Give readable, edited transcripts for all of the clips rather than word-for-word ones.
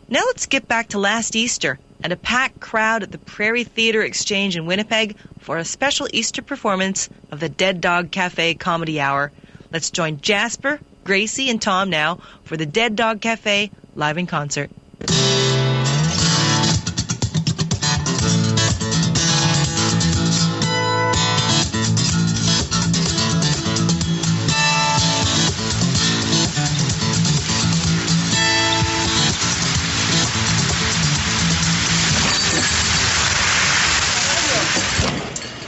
Now let's get back to last Easter and a packed crowd at the Prairie Theatre Exchange in Winnipeg for a special Easter performance of the Dead Dog Cafe Comedy Hour. Let's join Jasper, Gracie, and Tom now for the Dead Dog Cafe live in concert.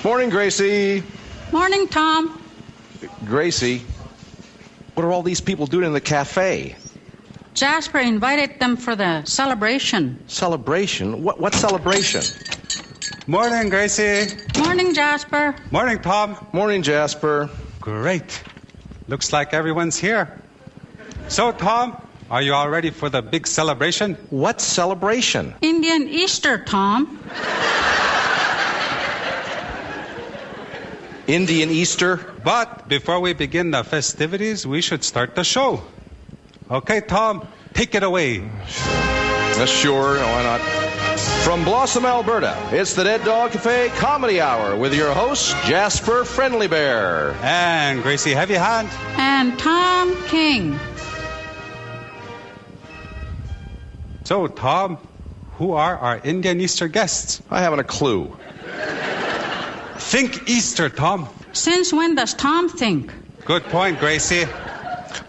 Morning, Gracie. Morning, Tom. Gracie, what are all these people doing in the cafe? Jasper invited them for the celebration. Celebration? What celebration? Morning, Gracie. Morning, Jasper. Morning, Tom. Morning, Jasper. Great. Looks like everyone's here. So, Tom, are you all ready for the big celebration? What celebration? Indian Easter, Tom. Indian Easter? But before we begin the festivities, we should start the show. Okay, Tom, take it away. Sure, why not? From Blossom, Alberta, it's the Dead Dog Cafe Comedy Hour with your host, Jasper Friendly Bear. And Gracie Heavy Hand. And Tom King. So, Tom, who are our Indian Easter guests? I haven't a clue. Think Easter, Tom. Since when does Tom think? Good point, Gracie.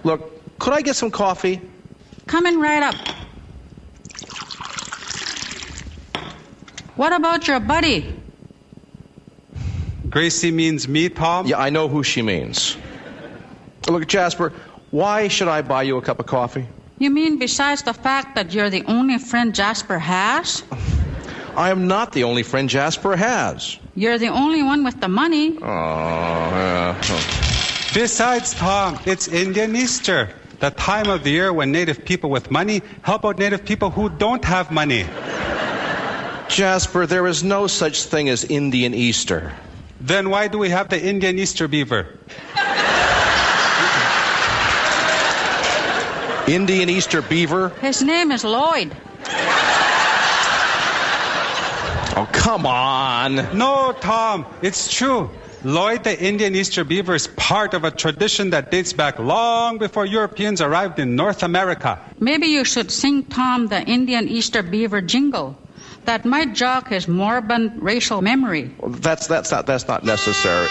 Look, could I get some coffee? Coming right up. What about your buddy? Gracie means me, Tom? Yeah, I know who she means. Look, Jasper, why should I buy you a cup of coffee? You mean besides the fact that you're the only friend Jasper has? I am not the only friend Jasper has. You're the only one with the money. Besides, Tom, it's Indian Easter, the time of the year when native people with money help out native people who don't have money. Jasper, there is no such thing as Indian Easter. Then why do we have the Indian Easter beaver? Indian Easter beaver? His name is Lloyd. Oh, come on. No, Tom, it's true. Lloyd the Indian Easter beaver is part of a tradition that dates back long before Europeans arrived in North America. Maybe you should sing Tom the Indian Easter beaver jingle. That might jog his morbid racial memory. Well, that's not necessary.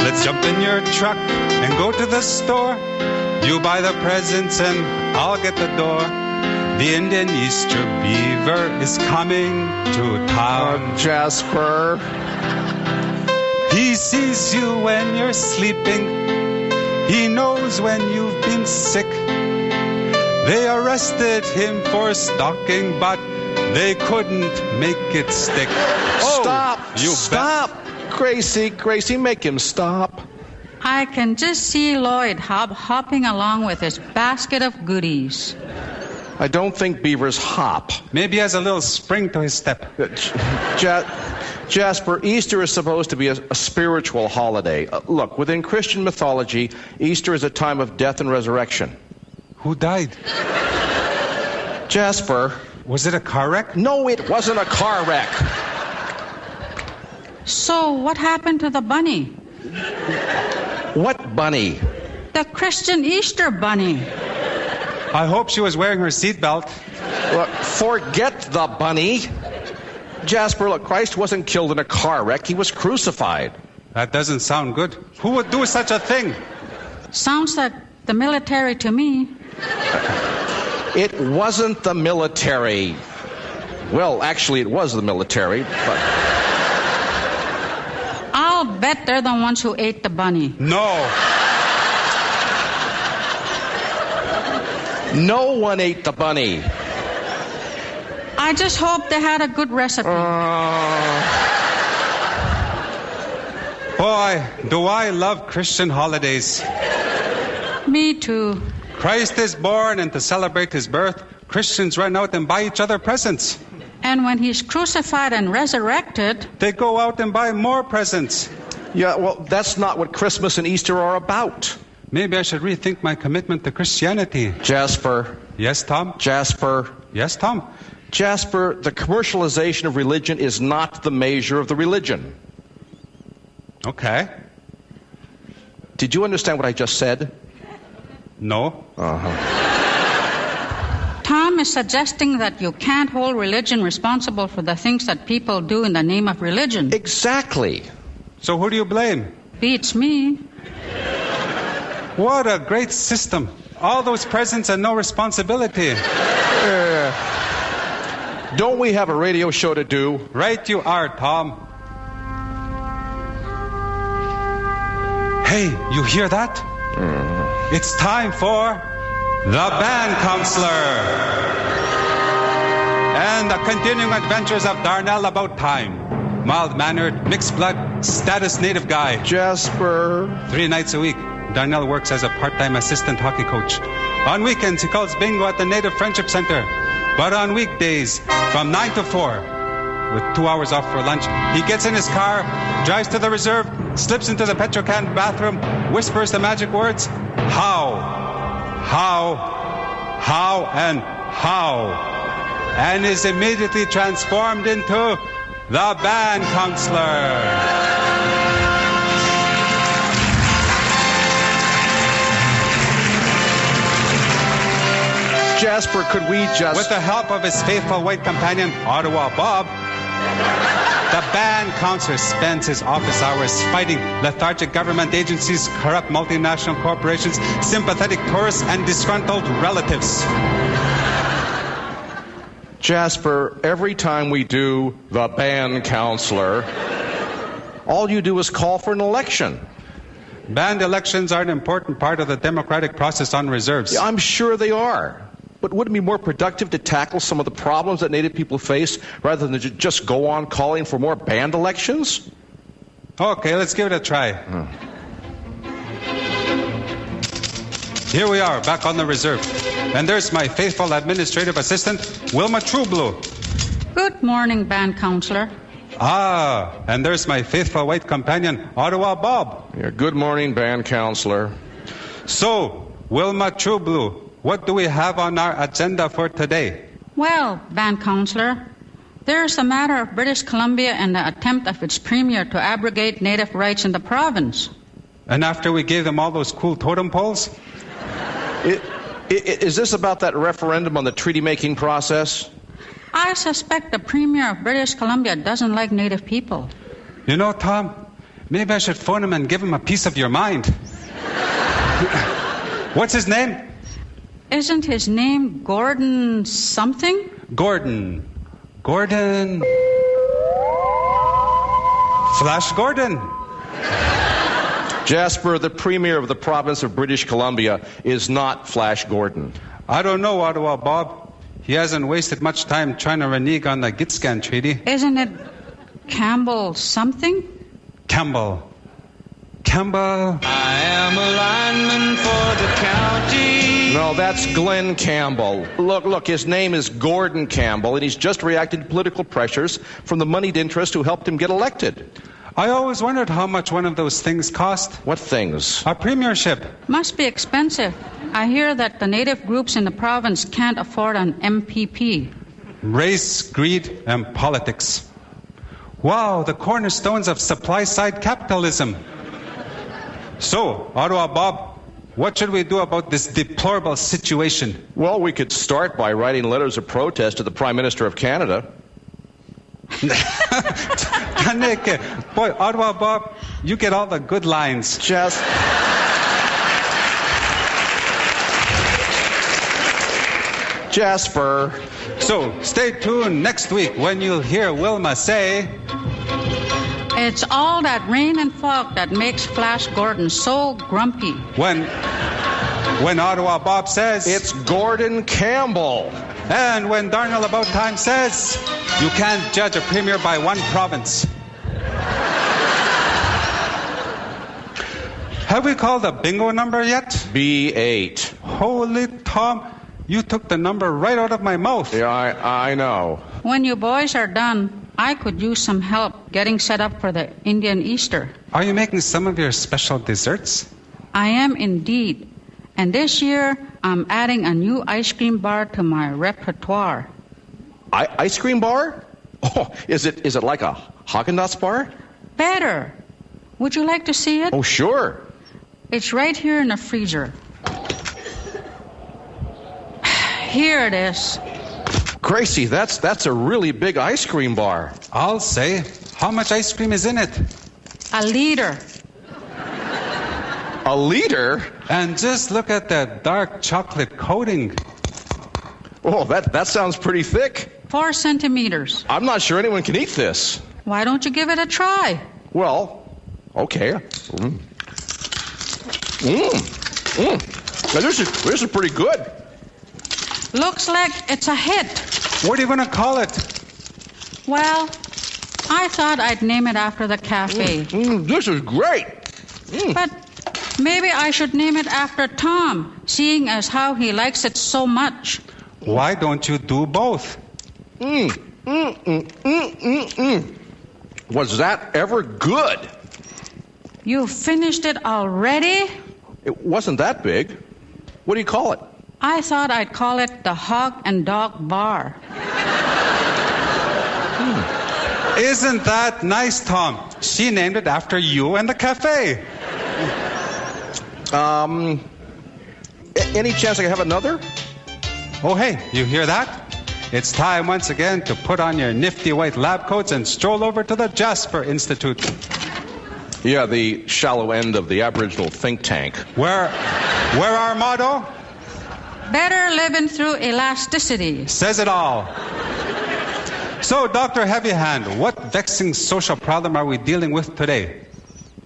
Let's jump in your truck and go to the store. You buy the presents and I'll get the door. The Indian Easter beaver is coming to town. Jasper. He sees you when you're sleeping. He knows when you've been sick. They arrested him for stalking, but they couldn't make it stick. Stop! You Stop! Gracie, make him stop. I can just see Lloyd hopping along with his basket of goodies. I don't think beavers hop. Maybe he has a little spring to his step. Jasper, Easter is supposed to be a spiritual holiday. Look, within Christian mythology, Easter is a time of death and resurrection. Who died? Jasper. Was it a car wreck? No, it wasn't a car wreck. So what happened to the bunny? What bunny? The Christian Easter bunny. I hope she was wearing her seatbelt. Look, forget the bunny. Jasper, look, Christ wasn't killed in a car wreck. He was crucified. That doesn't sound good. Who would do such a thing? Sounds like the military to me. It wasn't the military. Well, actually, it was the military, but... I'll bet they're the ones who ate the bunny. No. No one ate the bunny. I just hope they had a good recipe. Boy, do I love Christian holidays. Me too. Christ is born, and to celebrate his birth, Christians run out and buy each other presents. And when he's crucified and resurrected, they go out and buy more presents. Yeah, well, that's not what Christmas and Easter are about. maybe I should rethink my commitment to Christianity. Jasper. Yes, Tom? Jasper. Yes, Tom? Jasper, the commercialization of religion is not the measure of the religion. Okay. Did you understand what I just said? No. Tom is suggesting that you can't hold religion responsible for the things that people do in the name of religion. Exactly. So who do you blame? Beats me. What a great system. All those presents and no responsibility. Don't we have a radio show to do? Right you are, Tom. Hey, you hear that? It's time for The Band Counselor. And the continuing adventures of Darnell about time. Mild-mannered, mixed-blood, status native guy. Jasper. 3 nights a week, Darnell works as a part-time assistant hockey coach. On weekends, he calls bingo at the Native Friendship Center. But on weekdays, from 9 to 4, with 2 hours off for lunch, he gets in his car, drives to the reserve, slips into the Petrocan bathroom, whispers the magic words, how, and is immediately transformed into the Band Counselor. Jasper, could we just... With the help of his faithful white companion, Ottawa Bob, the Band Counselor spends his office hours fighting lethargic government agencies, corrupt multinational corporations, sympathetic tourists, and disgruntled relatives. Jasper, every time we do the Band Counselor, all you do is call for an election. Band elections are an important part of the democratic process on reserves. I'm sure they are. But wouldn't it be more productive to tackle some of the problems that Native people face rather than just go on calling for more band elections? Okay, let's give it a try. Here we are, back on the reserve. And there's my faithful administrative assistant, Wilma Trueblue. Good morning, Band Counselor. Ah, and there's my faithful white companion, Ottawa Bob. Yeah, good morning, Band Counselor. So, Wilma Trueblue, what do we have on our agenda for today? Well, Band Counselor, there's the matter of British Columbia and the attempt of its premier to abrogate native rights in the province. And after we gave them all those cool totem poles? Is this about that referendum on the treaty-making process? I suspect the premier of British Columbia doesn't like native people. You know, Tom, maybe I should phone him and give him a piece of your mind. What's his name? Isn't his name Gordon something? Gordon. Flash Gordon. Jasper, the Premier of the province of British Columbia, is not Flash Gordon. I don't know, Ottawa Bob. He hasn't wasted much time trying to renege on the Gitscan Treaty. Isn't it Campbell something? Campbell. I am a lineman for the county. No, that's Glenn Campbell. Look, his name is Gordon Campbell, and he's just reacted to political pressures from the moneyed interest who helped him get elected. I always wondered how much one of those things cost. What things? A premiership. Must be expensive. I hear that the native groups in the province can't afford an MPP. Race, greed, and politics. Wow, the cornerstones of supply-side capitalism. So, Ottawa Bob, what should we do about this deplorable situation? Well, we could start by writing letters of protest to the Prime Minister of Canada. Boy, Ottawa Bob, you get all the good lines. Jasper. So, stay tuned next week when you'll hear Wilma say... It's all that rain and fog that makes Flash Gordon so grumpy. When Ottawa Bob says... It's Gordon Campbell. And when Darnell About Time says... You can't judge a premier by one province. Have we called the bingo number yet? B8. Holy Tom, you took the number right out of my mouth. Yeah, I know. When you boys are done, I could use some help getting set up for the Indian Easter. Are you making some of your special desserts? I am indeed. And this year, I'm adding a new ice cream bar to my repertoire. Ice cream bar? Oh, is it like a Haagen-Dazs bar? Better. Would you like to see it? Oh, sure. It's right here in the freezer. Here it is. Gracie, that's a really big ice cream bar. I'll say. How much ice cream is in it? A liter. A liter? And just look at that dark chocolate coating. Oh, that sounds pretty thick. 4 centimeters. I'm not sure anyone can eat this. Why don't you give it a try? Well, okay. Now, this is pretty good. Looks like it's a hit. What are you going to call it? Well, I thought I'd name it after the cafe. This is great. But maybe I should name it after Tom, seeing as how he likes it so much. Why don't you do both? Was that ever good? You finished it already? It wasn't that big. What do you call it? I thought I'd call it the Hog and Dog Bar. Isn't that nice, Tom? She named it after you and the cafe. Any chance I can have another? Oh, hey, you hear that? It's time once again to put on your nifty white lab coats and stroll over to the Jasper Institute. Yeah, the shallow end of the Aboriginal think tank. Where our motto? Better living through elasticity. Says it all. So, Dr. Heavyhand, what vexing social problem are we dealing with today?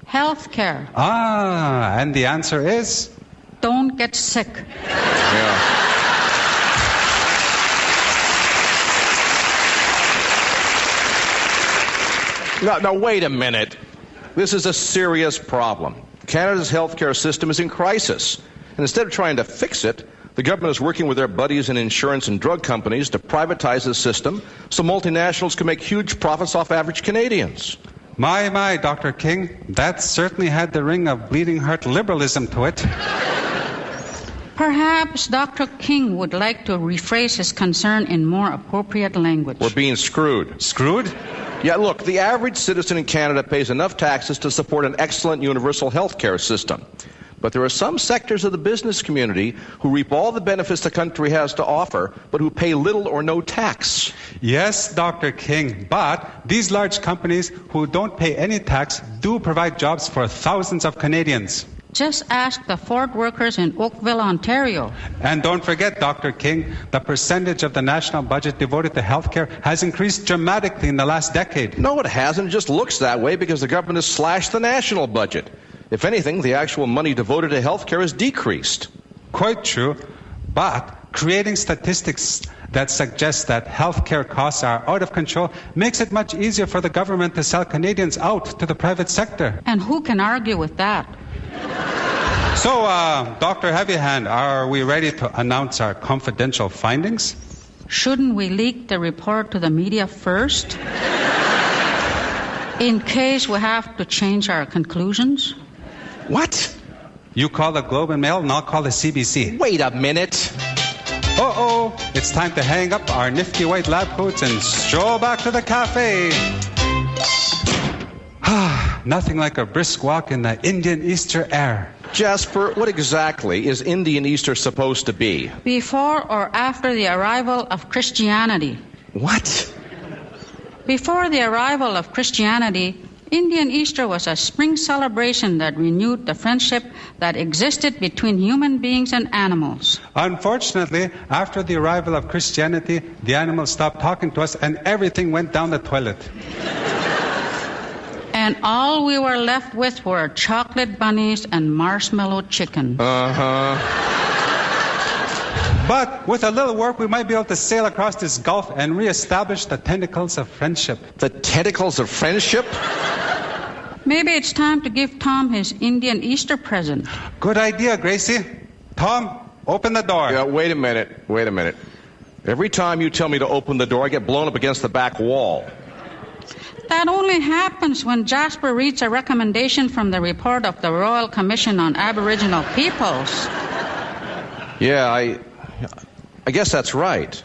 Healthcare. And the answer is? Don't get sick. Yeah. Now, wait a minute. This is a serious problem. Canada's healthcare system is in crisis. And instead of trying to fix it, the government is working with their buddies in insurance and drug companies to privatize the system so multinationals can make huge profits off average Canadians. My, Dr. King, that certainly had the ring of bleeding heart liberalism to it. Perhaps Dr. King would like to rephrase his concern in more appropriate language. We're being screwed. Screwed? Yeah, look, the average citizen in Canada pays enough taxes to support an excellent universal health care system. But there are some sectors of the business community who reap all the benefits the country has to offer, but who pay little or no tax. Yes, Dr. King, but these large companies who don't pay any tax do provide jobs for thousands of Canadians. Just ask the Ford workers in Oakville, Ontario. And don't forget, Dr. King, the percentage of the national budget devoted to healthcare has increased dramatically in the last decade. No, it hasn't. It just looks that way because the government has slashed the national budget. If anything, the actual money devoted to healthcare has decreased. Quite true, but creating statistics that suggest that healthcare costs are out of control makes it much easier for the government to sell Canadians out to the private sector. And who can argue with that? So, Dr. Heavyhand, are we ready to announce our confidential findings? Shouldn't we leak the report to the media first? In case we have to change our conclusions? What? You call the Globe and Mail and I'll call the CBC. Wait a minute. Uh-oh, it's time to hang up our nifty white lab coats and stroll back to the cafe. Nothing like a brisk walk in the Indian Easter air. Jasper, what exactly is Indian Easter supposed to be? Before or after the arrival of Christianity? What? Before the arrival of Christianity, Indian Easter was a spring celebration that renewed the friendship that existed between human beings and animals. Unfortunately, after the arrival of Christianity, the animals stopped talking to us and everything went down the toilet. And all we were left with were chocolate bunnies and marshmallow chicken. Uh-huh. But with a little work, we might be able to sail across this gulf and reestablish the tentacles of friendship. The tentacles of friendship? Maybe it's time to give Tom his Indian Easter present. Good idea, Gracie. Tom, open the door. Yeah, wait a minute. Every time you tell me to open the door, I get blown up against the back wall. That only happens when Jasper reads a recommendation from the report of the Royal Commission on Aboriginal Peoples. Yeah, I guess that's right.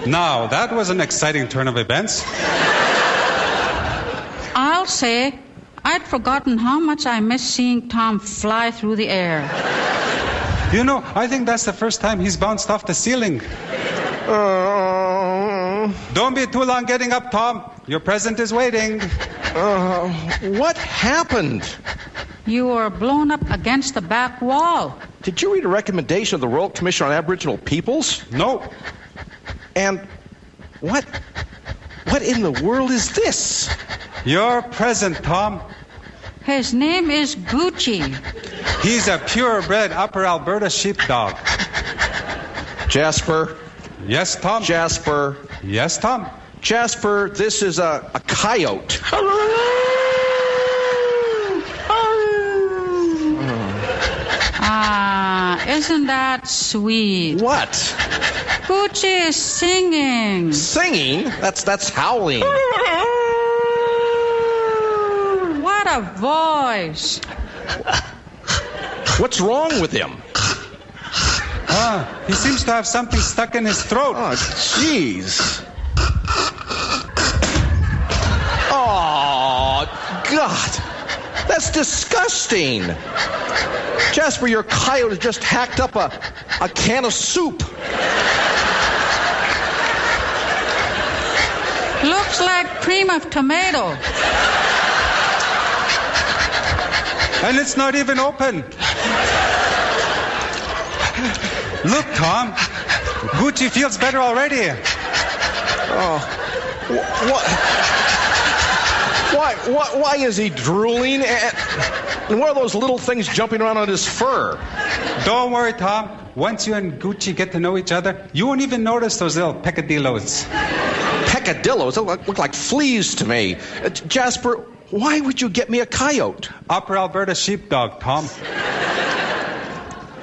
Now, that was an exciting turn of events. I'll say I'd forgotten how much I miss seeing Tom fly through the air. You know, I think that's the first time he's bounced off the ceiling. Don't be too long getting up, Tom. Your present is waiting. What happened? You were blown up against the back wall. Did you read a recommendation of the Royal Commission on Aboriginal Peoples? No. And what in the world is this? Your present, Tom. His name is Gucci. He's a purebred Upper Alberta sheepdog. Jasper? Yes, Tom? Jasper? Yes, Tom? Jasper, this is a coyote. Isn't that sweet? What? Gucci is singing. Singing? That's howling. What a voice. What's wrong with him? He seems to have something stuck in his throat. Oh, jeez. Oh, God. That's disgusting. Jasper, your coyote has just hacked up a can of soup. Looks like cream of tomato. And it's not even open. Look, Tom. Gucci feels better already. Oh, what? Why is he drooling? And what are those little things jumping around on his fur? Don't worry, Tom. Once you and Gucci get to know each other, you won't even notice those little peccadillos. Peccadillos? They look like fleas to me. Jasper, why would you get me a coyote? Upper Alberta sheepdog, Tom.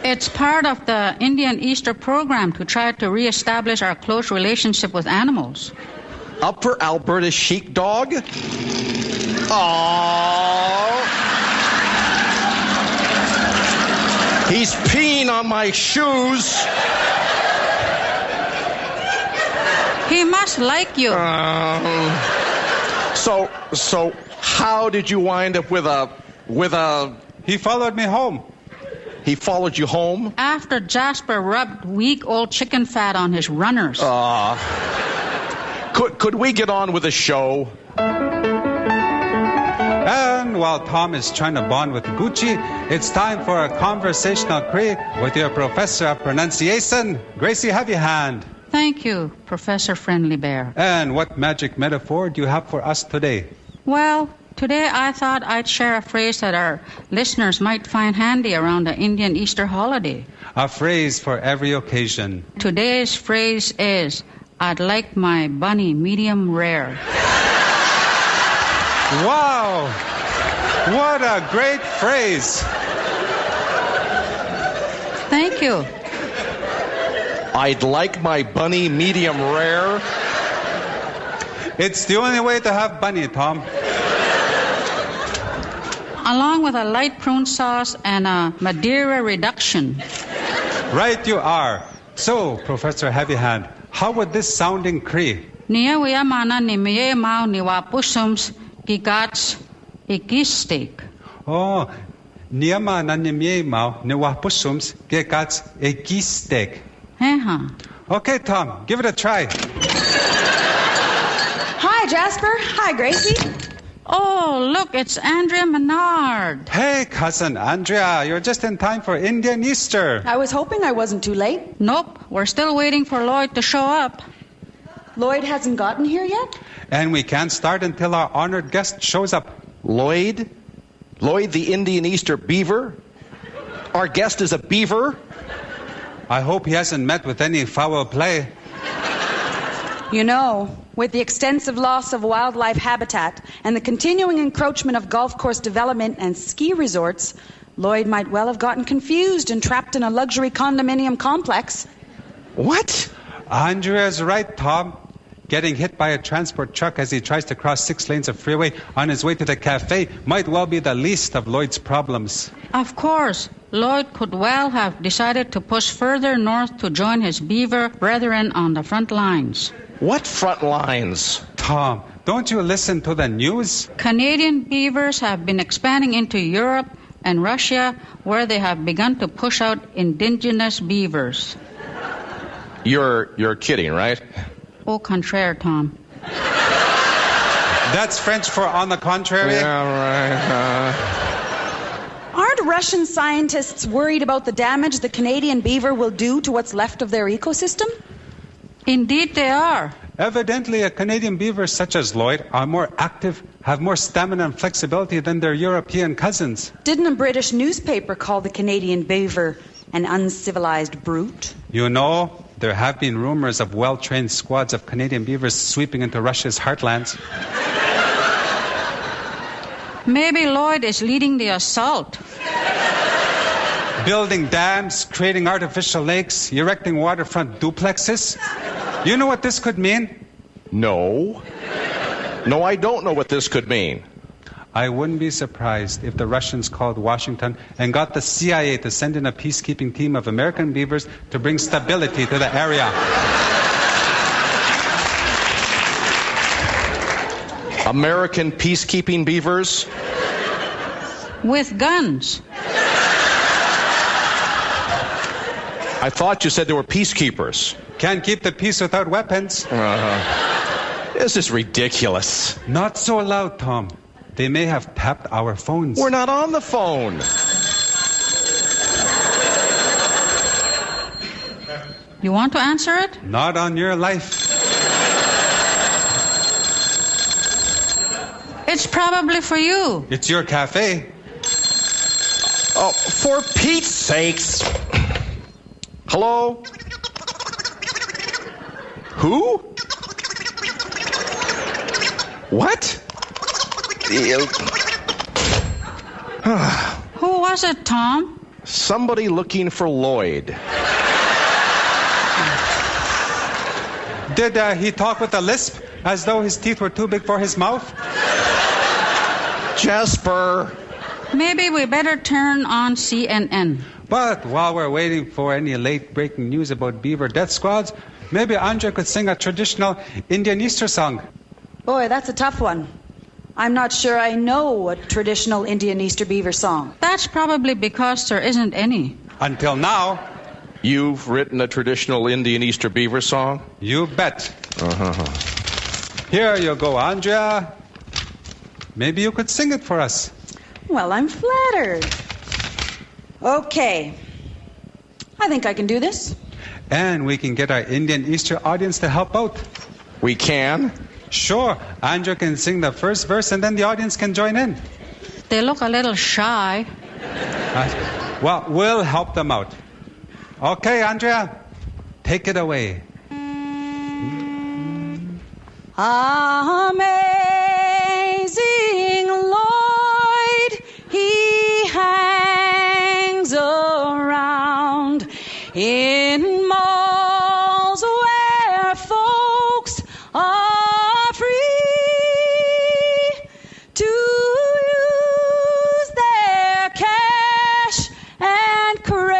It's part of the Indian Easter program to try to reestablish our close relationship with animals. Upper Alberta sheepdog? Aww. He's peeing on my shoes. He must like you. So how did you wind up with a... He followed me home. He followed you home? After Jasper rubbed weak old chicken fat on his runners. Could we get on with the show? And while Tom is trying to bond with Gucci, it's time for a Conversational Creek with your professor of pronunciation, Gracie Heavyhand. Thank you, Professor Friendly Bear. And what magic metaphor do you have for us today? Well, today I thought I'd share a phrase that our listeners might find handy around the Indian Easter holiday. A phrase for every occasion. Today's phrase is, I'd like my bunny medium rare. Wow! What a great phrase! Thank you. I'd like my bunny medium rare. It's the only way to have bunny, Tom. Along with a light prune sauce and a Madeira reduction. Right you are. So, Professor Heavyhand, how would this sound in Cree? Nia wea mana ni mie mau ni wa pusums gigats ikistik. Oh, niama na nimie mau ne wapusums gegats egistek. Okay, Tom, give it a try. Hi, Jasper. Hi, Gracie. Oh, look, it's Andrea Menard. Hey, cousin Andrea, you're just in time for Indian Easter. I was hoping I wasn't too late. Nope, we're still waiting for Lloyd to show up. Lloyd hasn't gotten here yet? And we can't start until our honored guest shows up. Lloyd? Lloyd the Indian Easter beaver? Our guest is a beaver? I hope he hasn't met with any foul play. You know, with the extensive loss of wildlife habitat and the continuing encroachment of golf course development and ski resorts, Lloyd might well have gotten confused and trapped in a luxury condominium complex. What? Andrea's right, Tom. Getting hit by a transport truck as he tries to cross 6 lanes of freeway on his way to the cafe might well be the least of Lloyd's problems. Of course, Lloyd could well have decided to push further north to join his beaver brethren on the front lines. What front lines? Tom, don't you listen to the news? Canadian beavers have been expanding into Europe and Russia, where they have begun to push out indigenous beavers. You're kidding, right? Au contraire, Tom. That's French for on the contrary. Yeah, right. Aren't Russian scientists worried about the damage the Canadian beaver will do to what's left of their ecosystem? Indeed they are. Evidently, a Canadian beaver such as Lloyd are more active, have more stamina and flexibility than their European cousins. Didn't a British newspaper call the Canadian beaver an uncivilized brute? You know, there have been rumors of well-trained squads of Canadian beavers sweeping into Russia's heartlands. Maybe Lloyd is leading the assault. Building dams, creating artificial lakes, erecting waterfront duplexes. You know what this could mean? No. No, I don't know what this could mean. I wouldn't be surprised if the Russians called Washington and got the CIA to send in a peacekeeping team of American beavers to bring stability to the area. American peacekeeping beavers? With guns. I thought you said they were peacekeepers. Can't keep the peace without weapons. This is ridiculous. Not so loud, Tom. They may have tapped our phones. We're not on the phone. You want to answer it? Not on your life. It's probably for you. It's your cafe. Oh, for Pete's sakes. Hello? Who? What? Who was it, Tom? Somebody looking for Lloyd. Did he talk with a lisp, as though his teeth were too big for his mouth? Jasper. Maybe we better turn on CNN. But while we're waiting for any late-breaking news about beaver death squads, maybe Andrea could sing a traditional Indian Easter song. Boy, that's a tough one. I'm not sure I know a traditional Indian Easter beaver song. That's probably because there isn't any. Until now. You've written a traditional Indian Easter beaver song? You bet. Here you go, Andrea. Maybe you could sing it for us. Well, I'm flattered. Okay. I think I can do this. And we can get our Indian Easter audience to help out. We can? Sure. Andrea can sing the first verse and then the audience can join in. They look a little shy. Well, we'll help them out. Okay, Andrea, take it away. Amazing Lloyd, he hangs around in malls where folks are free to use their cash and credit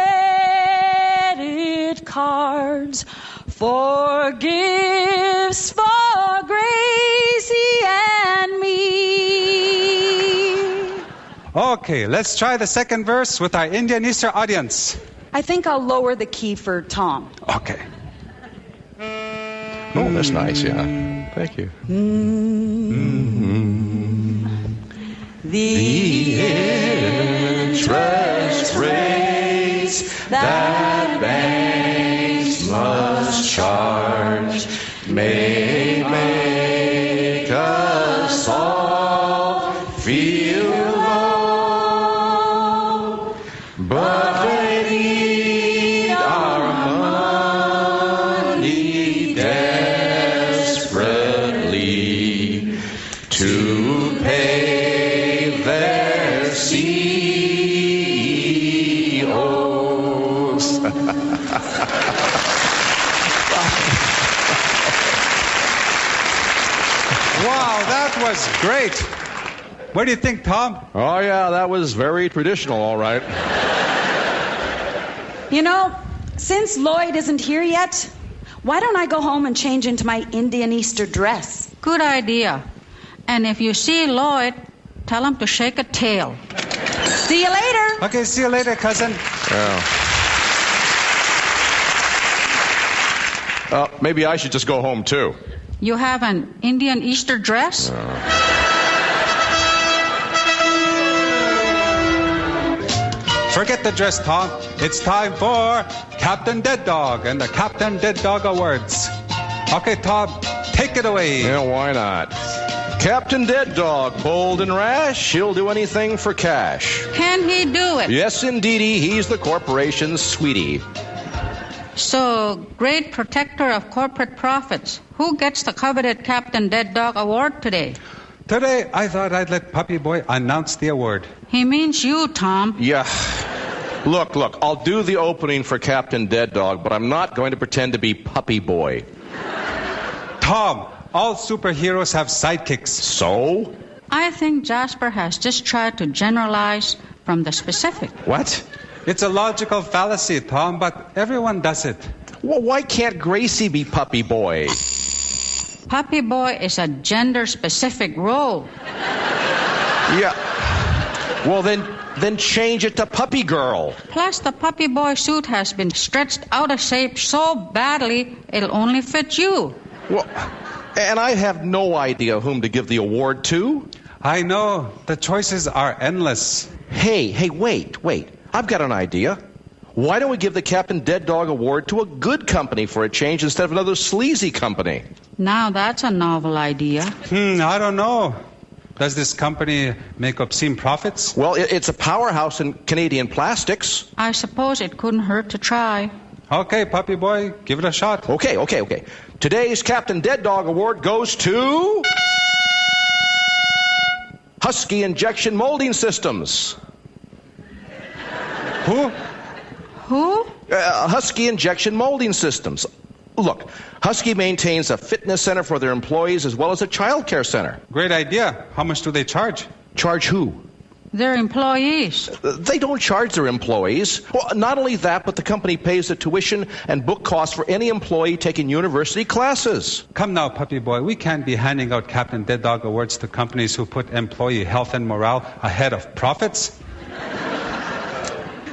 cards for gifts for Gracie and me. Okay, let's try the second verse with our Indian Easter audience. I think I'll lower the key for Tom. Okay. Oh, that's nice, yeah. Thank you. The interest rates that banks must charge may make us all feel low, but they need our was great. What do you think, Tom? Oh, yeah, that was very traditional, all right. You know, since Lloyd isn't here yet, why don't I go home and change into my Indian Easter dress? Good idea. And if you see Lloyd, tell him to shake a tail. See you later. Okay, see you later, cousin. Yeah. Maybe I should just go home, too. You have an Indian Easter dress? Forget the dress, Tom. It's time for Captain Dead Dog and the Captain Dead Dog Awards. Okay, Tom, take it away. Yeah, why not? Captain Dead Dog, bold and rash, he'll do anything for cash. Can he do it? Yes, indeedy, he's the corporation's sweetie. So, great protector of corporate profits. Who gets the coveted Captain Dead Dog Award today? Today, I thought I'd let Puppy Boy announce the award. He means you, Tom. Yeah. Look, I'll do the opening for Captain Dead Dog, but I'm not going to pretend to be Puppy Boy. Tom, all superheroes have sidekicks. So? I think Jasper has just tried to generalize from the specific. What? It's a logical fallacy, Tom, but everyone does it. Well, why can't Gracie be Puppy Boy? Puppy Boy is a gender-specific role. Yeah. Well, then change it to Puppy Girl. Plus, the Puppy Boy suit has been stretched out of shape so badly, it'll only fit you. Well, and I have no idea whom to give the award to. I know. The choices are endless. Hey, wait. I've got an idea. Why don't we give the Captain Dead Dog Award to a good company for a change instead of another sleazy company? Now that's a novel idea. I don't know. Does this company make obscene profits? Well, it's a powerhouse in Canadian plastics. I suppose it couldn't hurt to try. Okay, Puppy Boy, give it a shot. Okay. Today's Captain Dead Dog Award goes to Husky Injection Molding Systems. Who? Husky Injection Molding Systems. Look, Husky maintains a fitness center for their employees as well as a child care center. Great idea. How much do they charge? Charge who? Their employees. They don't charge their employees. Well, not only that, but the company pays the tuition and book costs for any employee taking university classes. Come now, Puppy Boy. We can't be handing out Captain Dead Dog Awards to companies who put employee health and morale ahead of profits.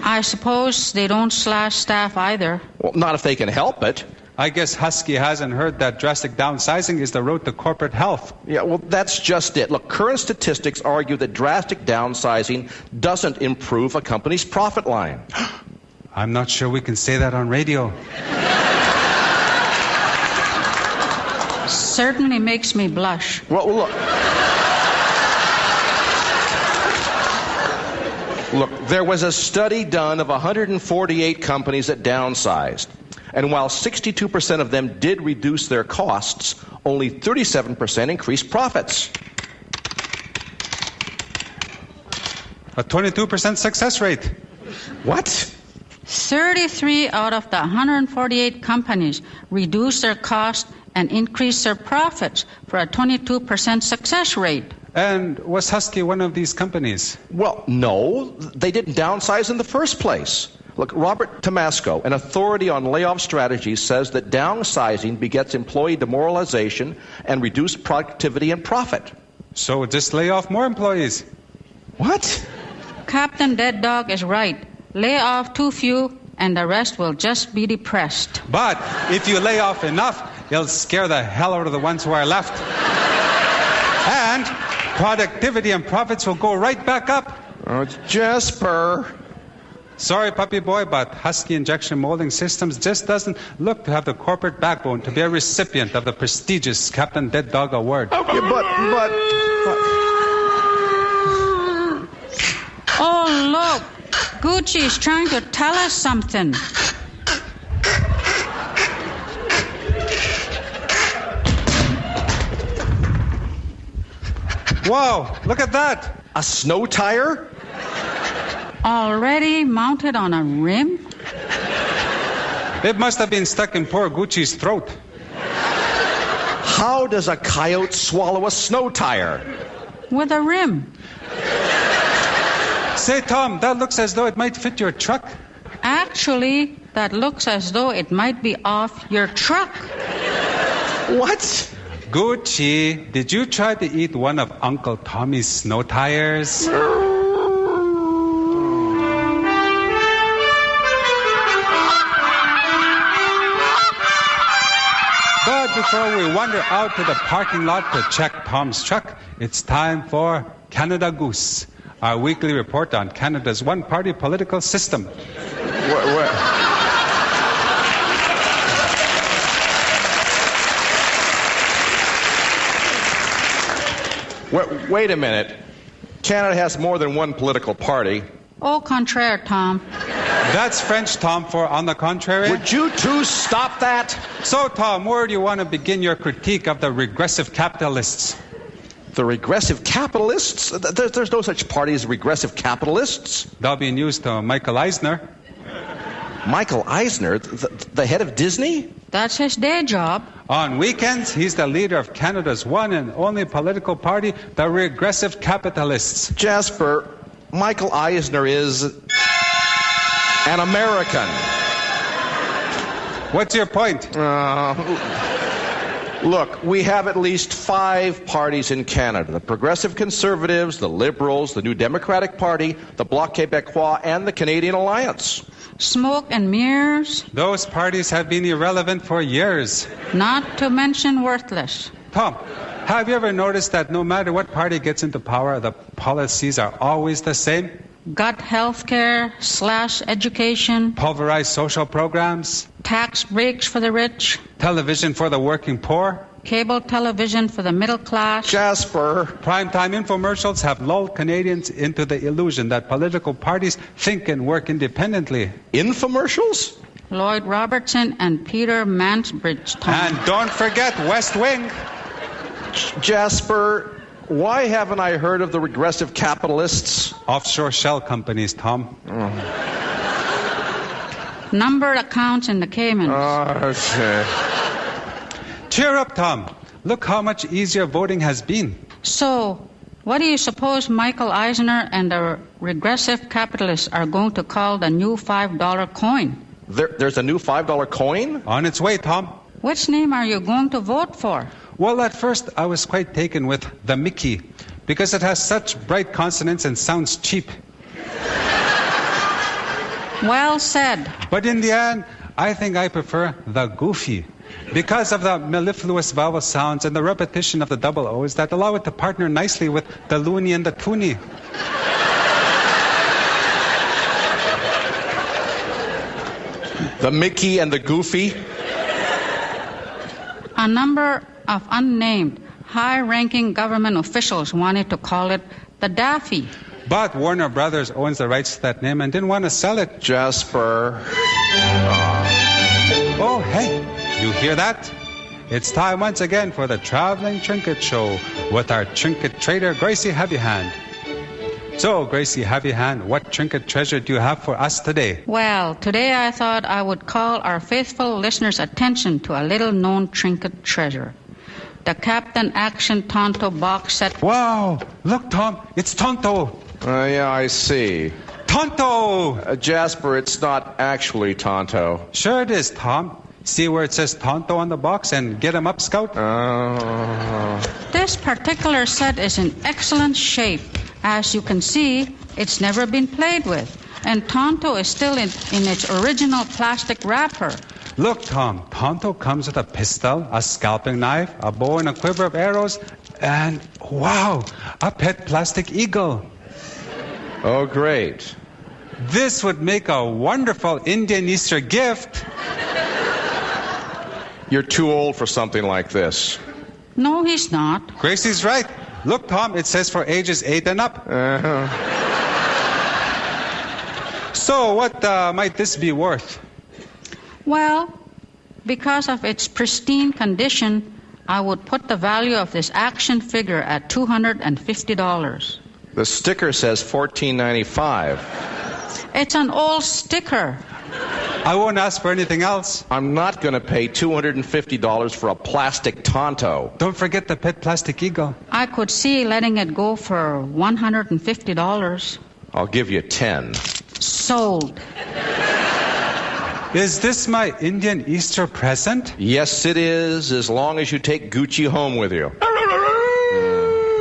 I suppose they don't slash staff either. Well, not if they can help it. I guess Husky hasn't heard that drastic downsizing is the road to corporate health. Yeah, well, that's just it. Look, current statistics argue that drastic downsizing doesn't improve a company's profit line. I'm not sure we can say that on radio. Certainly makes me blush. Well, look, there was a study done of 148 companies that downsized. And while 62% of them did reduce their costs, only 37% increased profits. A 22% success rate. What? 33 out of the 148 companies reduced their cost and increased their profits for a 22% success rate. And was Husky one of these companies? Well, no. They didn't downsize in the first place. Look, Robert Tomasco, an authority on layoff strategies, says that downsizing begets employee demoralization and reduced productivity and profit. So just lay off more employees. What? Captain Dead Dog is right. Lay off too few and the rest will just be depressed. But if you lay off enough, it'll scare the hell out of the ones who are left. And productivity and profits will go right back up. Oh, it's Jasper. Sorry, Puppy Boy, but Husky Injection Molding Systems just doesn't look to have the corporate backbone to be a recipient of the prestigious Captain Dead Dog Award. Okay, but... Oh, look. Gucci is trying to tell us something. Wow, look at that. A snow tire? Already mounted on a rim? It must have been stuck in poor Gucci's throat. How does a coyote swallow a snow tire? With a rim. Say, Tom, that looks as though it might fit your truck. Actually, that looks as though it might be off your truck. What? Gucci, did you try to eat one of Uncle Tommy's snow tires? But before we wander out to the parking lot to check Tom's truck, it's time for Canada Goose, our weekly report on Canada's one-party political system. Wait a minute. Canada has more than one political party. Au contraire, Tom. That's French, Tom, for on the contrary. Would you two stop that? So, Tom, where do you want to begin your critique of the regressive capitalists? The regressive capitalists? There's no such party as regressive capitalists. That'll be news to Michael Eisner. Michael Eisner? The head of Disney? That's his day job. On weekends, he's the leader of Canada's one and only political party, the regressive capitalists. Jasper, Michael Eisner is an American. What's your point? Look, we have at least 5 parties in Canada. The Progressive Conservatives, the Liberals, the New Democratic Party, the Bloc Québécois, and the Canadian Alliance. Smoke and mirrors. Those parties have been irrelevant for years. Not to mention worthless. Tom, have you ever noticed that no matter what party gets into power, the policies are always the same? Gut health care / education. Pulverized social programs. Tax breaks for the rich. Television for the working poor. Cable television for the middle class. Jasper. Primetime infomercials have lulled Canadians into the illusion that political parties think and work independently. Infomercials? Lloyd Robertson and Peter Mansbridge, Tom. And don't forget West Wing. Jasper, why haven't I heard of the regressive capitalists? Offshore shell companies, Tom. Numbered accounts in the Caymans. Okay. Cheer up, Tom. Look how much easier voting has been. So, what do you suppose Michael Eisner and the regressive capitalists are going to call the new $5 coin? There's a new $5 coin? On its way, Tom. Which name are you going to vote for? Well, at first, I was quite taken with the Mickey, because it has such bright consonants and sounds cheap. Well said. But in the end, I think I prefer the Goofy, because of the mellifluous vowel sounds and the repetition of the double O's that allow it to partner nicely with the loony and the toonie. The Mickey and the Goofy? A number of unnamed, high-ranking government officials wanted to call it the Daffy. But Warner Brothers owns the rights to that name and didn't want to sell it. Jasper. Oh, hey, you hear that? It's time once again for the Traveling Trinket Show with our trinket trader, Gracie Heavyhand. So, Gracie Heavyhand, what trinket treasure do you have for us today? Well, today I thought I would call our faithful listeners' attention to a little-known trinket treasure. The Captain Action Tonto box set. Wow! Look, Tom, it's Tonto. Yeah, I see. Tonto! Jasper, it's not actually Tonto. Sure it is, Tom. See where it says Tonto on the box and get him up, Scout? This particular set is in excellent shape. As you can see, it's never been played with. And Tonto is still in its original plastic wrapper. Look, Tom, Tonto comes with a pistol, a scalping knife, a bow and a quiver of arrows, and, wow, a pet plastic eagle. Oh, great. This would make a wonderful Indian Easter gift. You're too old for something like this. No, he's not. Gracie's right. Look, Tom, it says for ages 8 and up. So, what might this be worth? Well, because of its pristine condition, I would put the value of this action figure at $250. The sticker says $14.95. It's an old sticker. I won't ask for anything else. I'm not going to pay $250 for a plastic Tonto. Don't forget the pet plastic eagle. I could see letting it go for $150. I'll give you 10. Sold. Is this my Indian Easter present? Yes, it is, as long as you take Gucci home with you.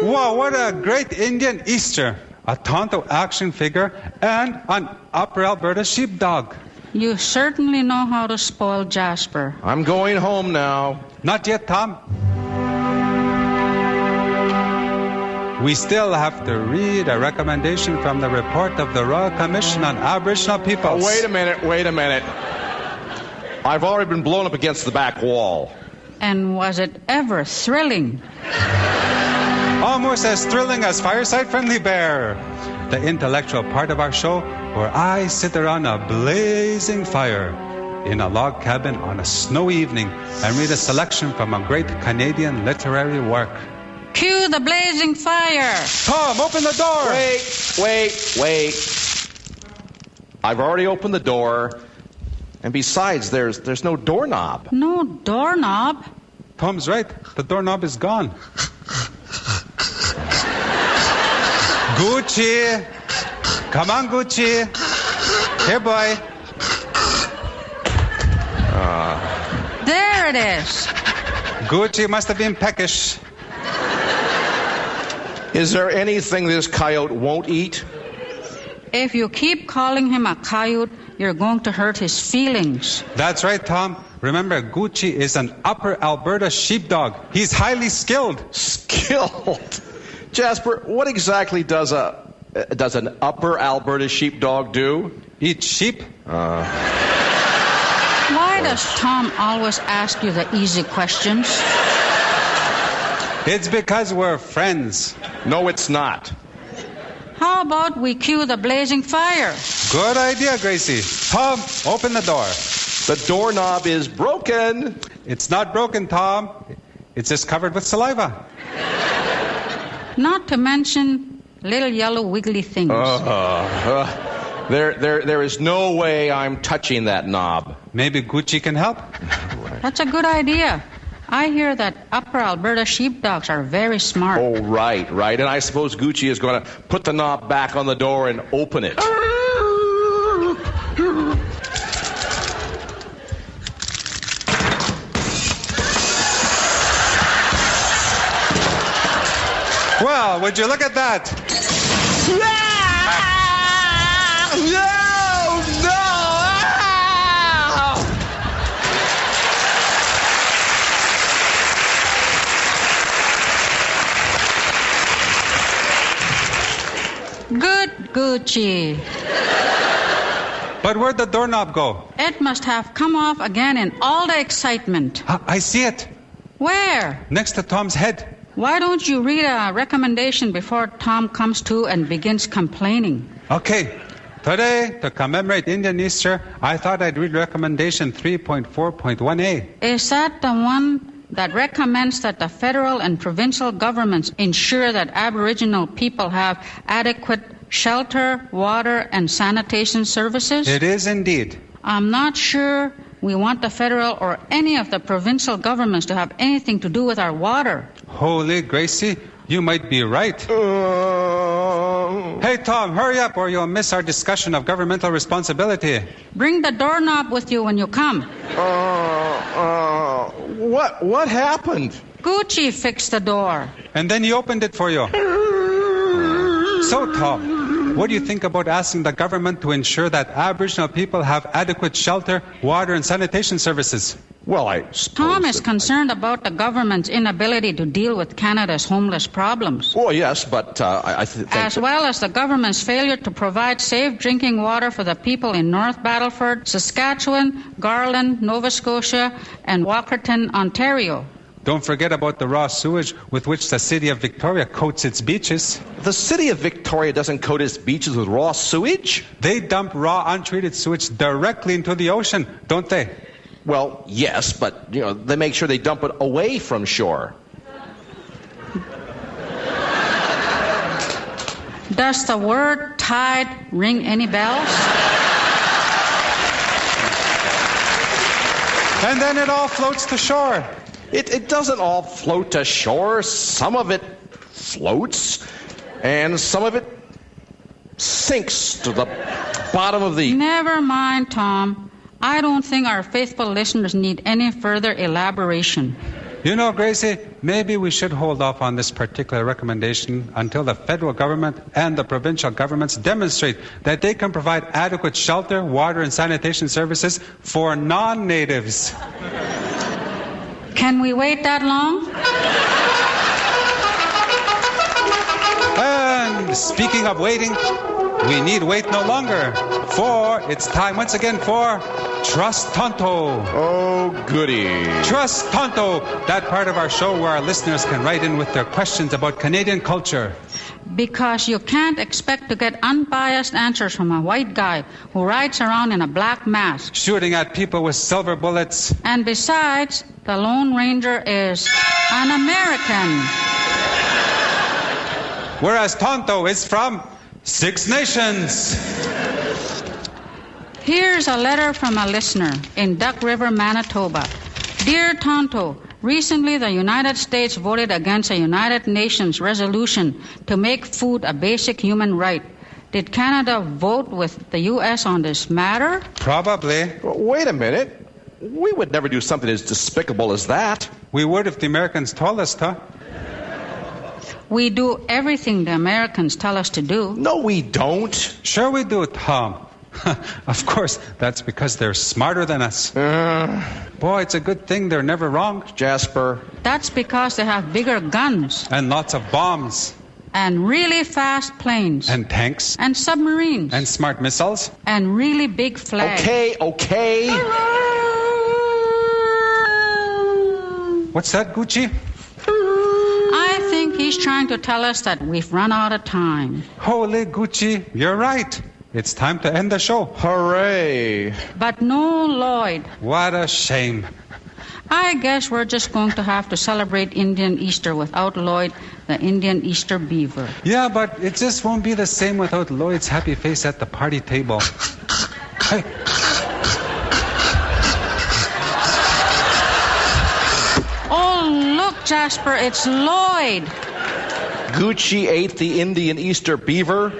Wow, what a great Indian Easter. A Tonto action figure and an Upper Alberta sheepdog. You certainly know how to spoil Jasper. I'm going home now. Not yet, Tom. We still have to read a recommendation from the report of the Royal Commission on Aboriginal Peoples. Oh, wait a minute. I've already been blown up against the back wall. And was it ever thrilling? Almost as thrilling as Fireside Friendly Bear, the intellectual part of our show where I sit around a blazing fire in a log cabin on a snowy evening and read a selection from a great Canadian literary work. Cue the blazing fire! Tom, open the door! Wait. I've already opened the door, and besides, there's no doorknob. No doorknob? Tom's right. The doorknob is gone. Gucci! Come on, Gucci! Here, boy. There it is. Gucci must have been peckish. Is there anything this coyote won't eat? If you keep calling him a coyote, you're going to hurt his feelings. That's right, Tom. Remember, Gucci is an Upper Alberta sheepdog. He's highly skilled. Skilled? Jasper, what exactly does an Upper Alberta sheepdog do? Eat sheep? Why does Tom always ask you the easy questions? It's because we're friends. No, it's not. How about we cue the blazing fire? Good idea, Gracie. Tom, open the door. The doorknob is broken. It's not broken, Tom. It's just covered with saliva. Not to mention little yellow wiggly things. There is no way I'm touching that knob. Maybe Gucci can help? That's a good idea. I hear that Upper Alberta sheepdogs are very smart. Oh, right. And I suppose Gucci is going to put the knob back on the door and open it. Well, would you look at that? Good Gucci. But where'd the doorknob go? It must have come off again in all the excitement. I see it. Where? Next to Tom's head. Why don't you read a recommendation before Tom comes to and begins complaining? Okay. Today, to commemorate Indian Easter, I thought I'd read recommendation 3.4.1a. Is that the one that recommends that the federal and provincial governments ensure that Aboriginal people have adequate shelter, water, and sanitation services? It is indeed. I'm not sure we want the federal or any of the provincial governments to have anything to do with our water. Holy Gracie, you might be right. Hey, Tom, hurry up or you'll miss our discussion of governmental responsibility. Bring the doorknob with you when you come. What happened? Gucci fixed the door. And then he opened it for you. So, Tom, what do you think about asking the government to ensure that Aboriginal people have adequate shelter, water, and sanitation services? Well, I suppose... Tom is concerned about the government's inability to deal with Canada's homeless problems. Well, yes, but I think... As well as the government's failure to provide safe drinking water for the people in North Battleford, Saskatchewan, Garland, Nova Scotia, and Walkerton, Ontario. Don't forget about the raw sewage with which the city of Victoria coats its beaches. The city of Victoria doesn't coat its beaches with raw sewage? They dump raw, untreated sewage directly into the ocean, don't they? Well, yes, but, they make sure they dump it away from Does the word tide ring any bells? And then it all floats to shore. It doesn't all float to shore. Some of it floats, and some of it sinks to the bottom of the... Never mind, Tom. I don't think our faithful listeners need any further elaboration. You know, Gracie, maybe we should hold off on this particular recommendation until the federal government and the provincial governments demonstrate that they can provide adequate shelter, water, and sanitation services for non-natives. Can we wait that long? And speaking of waiting, we need wait no longer, for it's time once again for Trust Tonto. Oh, goody. Trust Tonto, that part of our show where our listeners can write in with their questions about Canadian culture. Because you can't expect to get unbiased answers from a white guy who rides around in a black mask. Shooting at people with silver bullets. And besides, the Lone Ranger is an American. Whereas Tonto is from 6 Nations. Here's a letter from a listener in Duck River, Manitoba. Dear Tonto, recently the United States voted against a United Nations resolution to make food a basic human right. Did Canada vote with the U.S. on this matter? Probably. Wait a minute. We would never do something as despicable as that. We would if the Americans told us to. We do everything the Americans tell us to do. No, we don't. Sure we do, Tom. Of course, that's because they're smarter than us. Boy, it's a good thing they're never wrong. Jasper. That's because they have bigger guns. And lots of bombs. And really fast planes. And tanks. And submarines. And smart missiles. And really big flags. Okay. What's that, Gucci? I think he's trying to tell us that we've run out of time. Holy Gucci, you're right. It's time to end the show. Hooray. But no Lloyd. What a shame. I guess we're just going to have to celebrate Indian Easter without Lloyd, the Indian Easter beaver. Yeah, but it just won't be the same without Lloyd's happy face at the party table. Hey. Oh, look, Jasper, it's Lloyd. Gucci ate the Indian Easter beaver.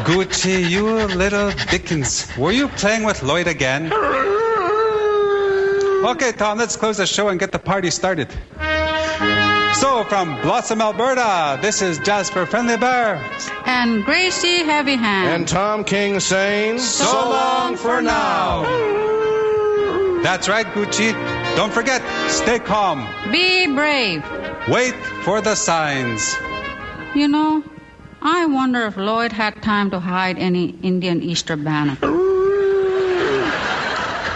Gucci, you little Dickens. Were you playing with Lloyd again? Okay, Tom, let's close the show and get the party started. So, from Blossom, Alberta, this is Jasper Friendly Bear. And Gracie Heavy Hand. And Tom King saying, so long for now. That's right, Gucci. Don't forget, stay calm. Be brave. Wait for the signs. You know, I wonder if Lloyd had time to hide any Indian Easter banner.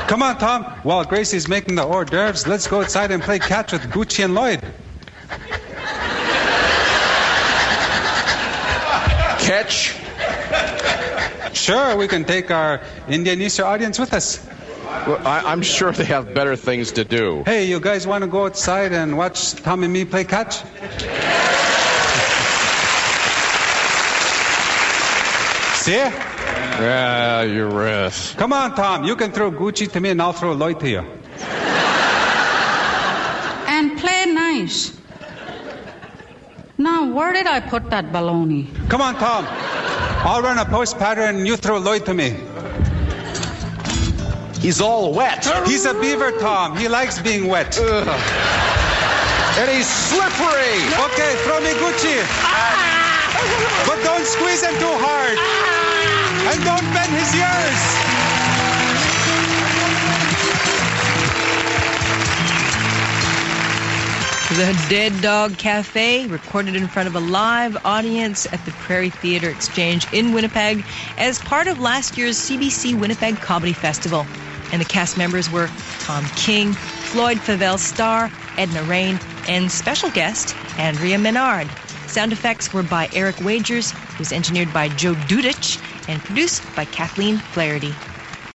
Come on, Tom. While Gracie's making the hors d'oeuvres, let's go outside and play catch with Gucci and Lloyd. Catch? Sure, we can take our Indian Easter audience with us. Well, I'm sure they have better things to do. Hey, you guys want to go outside and watch Tom and me play catch? See? Yeah, you're right. Come on, Tom. You can throw Gucci to me and I'll throw Lloyd to you. And play nice. Now, where did I put that baloney? Come on, Tom. I'll run a post pattern and you throw Lloyd to me. He's all wet. He's a beaver, Tom. He likes being wet. Ugh. And he's slippery. Okay, throw me Gucci. But don't squeeze him too hard. And don't bend his ears. The Dead Dog Cafe, recorded in front of a live audience at the Prairie Theatre Exchange in Winnipeg as part of last year's CBC Winnipeg Comedy Festival. And the cast members were Tom King, Floyd Favell-Starr, Edna Rain, and special guest Andrea Menard. Sound effects were by Eric Wagers, was engineered by Joe Dudich, and produced by Kathleen Flaherty.